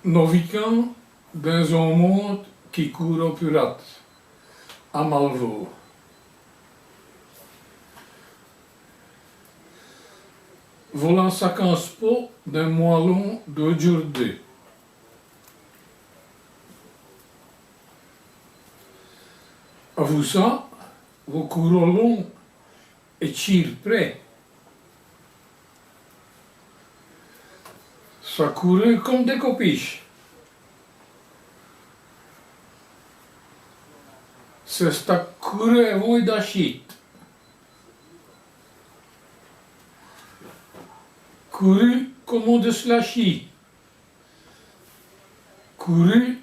Nous vivons dans un monde qui court au pirate, à Malvo. Volant 50 pots d'un moellon d'aujourd'hui. À vous ça, vous courez long et tire près. Ça courait comme des copiches. C'est sta courait voi da shit. Couru comme on de slashy. Couru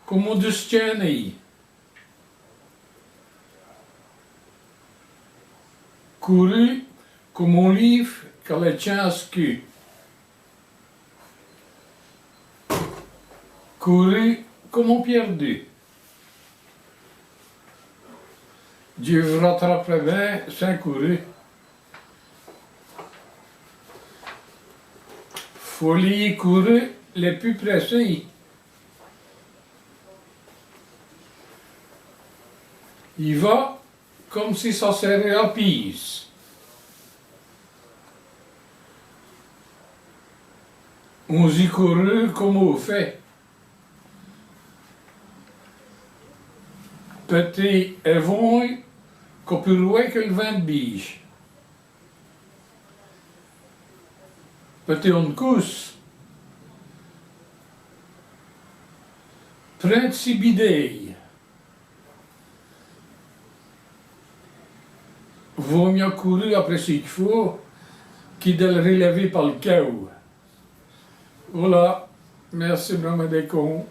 comme on de stjärnei. Couru comme on livre qu'à la chasque. Couru comme on perdu. Dieu vous rattraperait bien sans courir. Folie courir les plus pressés. Il va comme si ça serait à Pise. On y court comme on fait. Petit et vont qu'on peut louer que le vin de biche. Petit on cousse. Principidei. Vaut mieux courir après ce qu'il faut qu'il de le relever par le cou. Voilà, merci vraiment des cons.